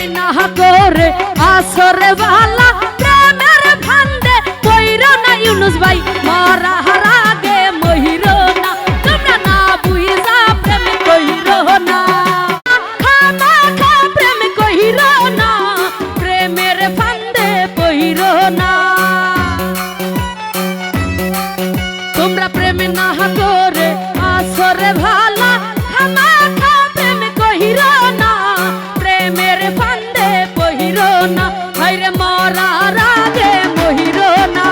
প্রেমী না করে আসরে বালা প্রেমের ফান্দে পইরো না ইউনুস ভাই মরা হারাগে মহিরো না তোমরা না বুঝা প্রেম কইরো না খামা খা প্রেম কইরো না প্রেমের ফান্দে পইরো না তোমরা প্রেম না করে আসরে ভালা খামা খা প্রেম কইরো না প্রেমের ফান্দে পইরো না হায়রে মরা রাগে মহিরো না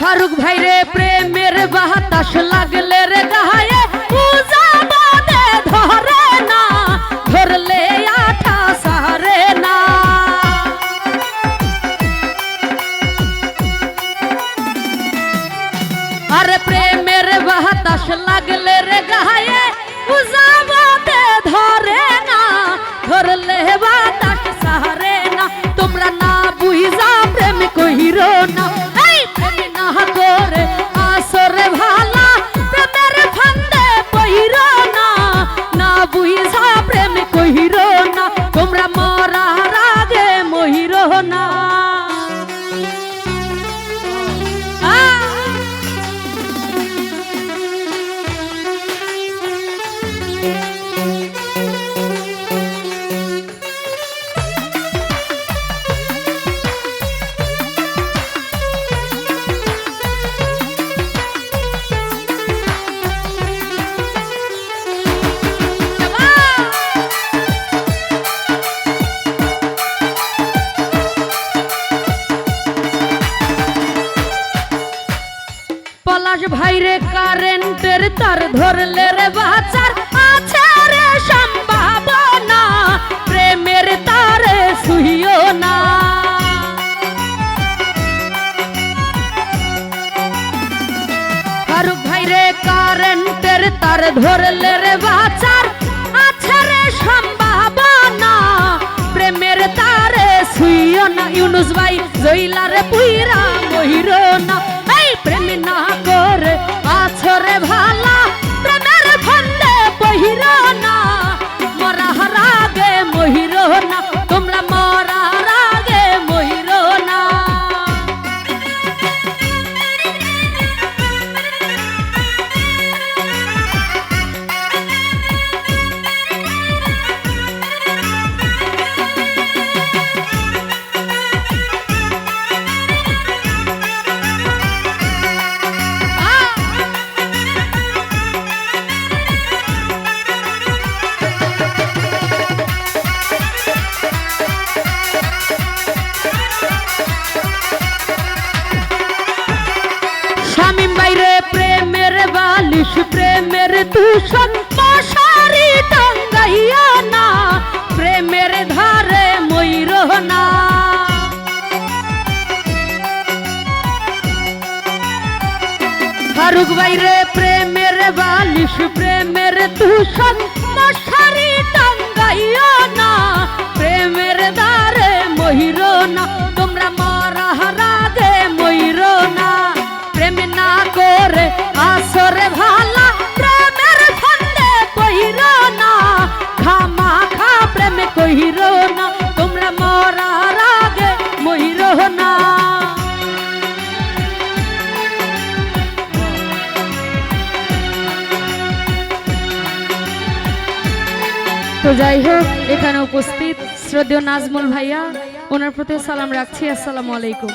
ফারুক ভাই রে প্রেমের বাতাস লাগলে রে গায়ে পূজা বাদে ধরে না ধরলে আঠা সারে না আরে প্রেমের বাতাস লাগলে রে গায়ে পূজা বাদে ধরে না ধরলে বাতাস সারে না তোমরা না বুঝা প্রেম কইরো না করে আসরে ভালা প্রেমের ফান্দে পইরো না না বুঝা প্রেম কইরো না তোমরা মরা রাগে মহিরো না পলাশ ভাইরে কারেন্টের তার ধরলে রে বাঁচার আছে রে সম্ভাবনা প্রেমের তারে শুইও না ফারুক ভাইরে কারেন্টের তার ধরলে রে বাঁচার আছে রে সম্ভাবনা প্রেমের তারে শুইও না ইউনুস ভাই জইলারে পুইরা মহিরো না প্রেম না করে আছরে ভালা প্রেমের ফান্দে পহিরো না মরা রাগে মহিরো না তোমরা মরা রাগে মহিরো না শামিম বাইরে প্রেমের বালিশ প্রেমের তুষক মশারি টাঙ্গাইয়া না প্রেমের ধারে ময়ূর না ফারুক বাইরে প্রেমের বালিশ প্রেমের তুষক মশারি টাঙ্গাইয়া না প্রেমের ধারে ময়ূর না তোমরা মরা রাগে ময়ূর না প্রেম না করে আসরে ভালা প্রেমের ফান্দে পইরো না খামা খা প্রেম কইরো না তোমরা মরা রাগে মইরো না তো যাই হোক এখানে উপস্থিত শ্রদ্ধেয় নাজমুল ভাইয়া ওনার প্রতি সালাম রাখছি আসসালামু আলাইকুম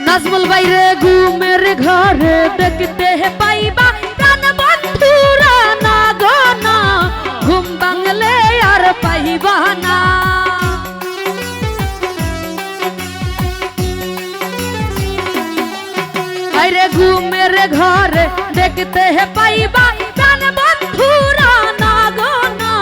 নাজমুল ভাইরে ঘুম ঘুমের ঘরে দেখতে পাইবা প্রাণ বন্ধুরা না গো না, ঘুম ভাঙলে আর পাইবা না। আরে ঘুমের ঘরে দেখতে পাইবা প্রাণ বন্ধুরা না গো না,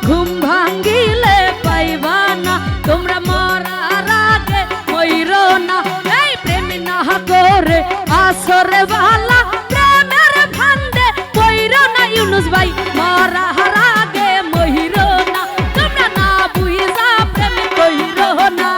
ঘুম ভাঙ্গিলে পাইবা না। তোমরা মরার আগে মইরো না, এই প্রেম না করে আসরে বালা প্রেমের ফান্দে পইরো না ইউনুস ভাই, মরার আগে মইরো না। তোমরা না বুঝা প্রেম কইরো না।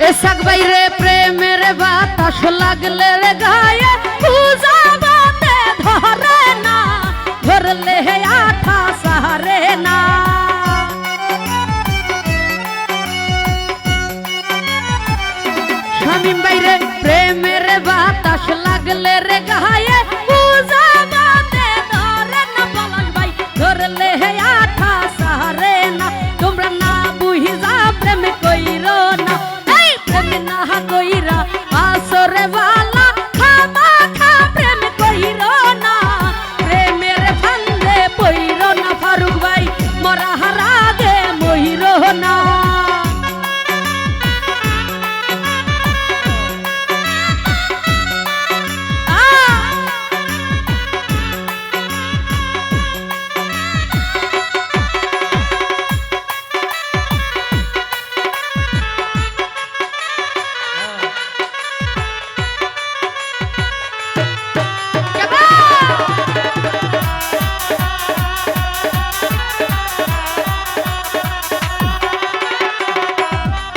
এসাক বাইরে প্রেমের বাতাস লাগলে রে গায়ে, পূজা বাতে ধরে না, ধরলে আঠা সারে না। শামিম বাইরে প্রেমের বাতাস লাগলে রে গায়ে, পূজা বাতে ধরে না, পলাশ ভাই ধরলে আঠা সারে না। তোমরা না বুঝা প্রেম কইরো না, প্রেম না কইরা আসরে বালা খামা খা প্রেম কইরো না। প্রেমের ফান্দে পইরো না ফারুক ভাই, মরা হারাগে মইরো না।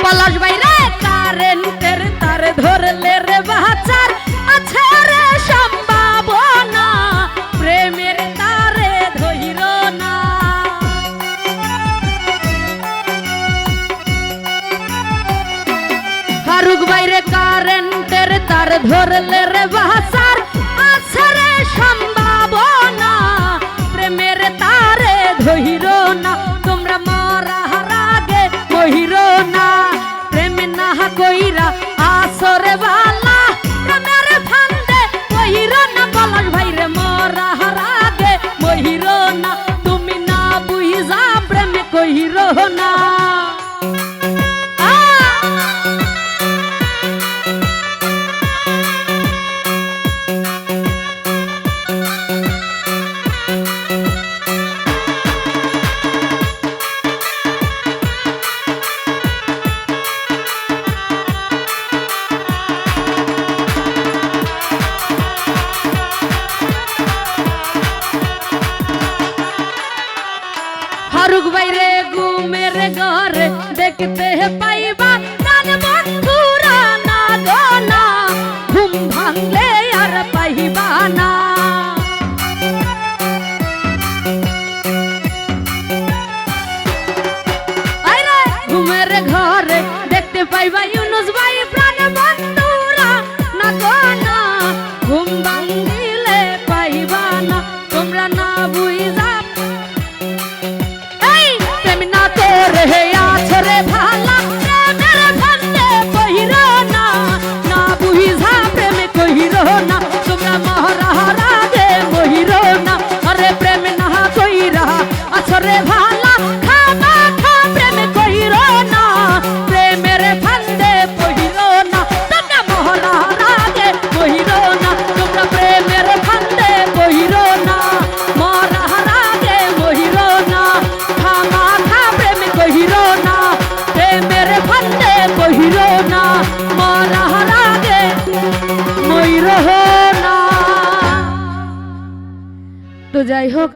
পলাশ বাইরে কারেন্টের তার ধরলে রে বাচার আছে রে সম্ভাবনা, প্রেমের তারে ধইর না। ফারুক বাইরে কারেন্টের তার ধরলে রে বাচার আছে রে সম্ভাবনা, প্রেমের তারে ধইর না। তোমরা মরার আগে মহির না, প্রেম না কইরা আসরে বালা প্রেমের ফান্দে মহির না। পলাশ ভাইরে মরার আগে মহির না, তুমি না বুঝা প্রেম কইর না। ফারুক বাইরে ঘুমের ঘরে দেখতে পাইবা প্রাণ বন্ধুরা না গো না, ঘুম ভাঙলে আর পাইবা না। ঘুমের ঘরে দেখতে পাইবা ইউনুস ভাই প্রাণ বন্ধুরা না গো না, ঘুম ভাঙিলে পাইবা না। তোমরা না বুঝা রে আছরে ভালা প্রেমের ফান্দে কইরো না, না বুঝা প্রেম কইরো না। তোমরা মহারার আগে মহিরো না, আরে প্রেম না কইরা আছরে ভালা খামা খা প্রেম কইরো না, প্রেমের ফান্দে কইরো না। তোমরা মহারার আগে মহিরো না, তোমরা প্রেমের ফান্দে কইরো না, মহারার আগে মহিরো না। খামা খা প্রেম কইরো না, প্রেমের ফান্দে কইরো না, মরার আগে মইরো না। তো যাই হোক।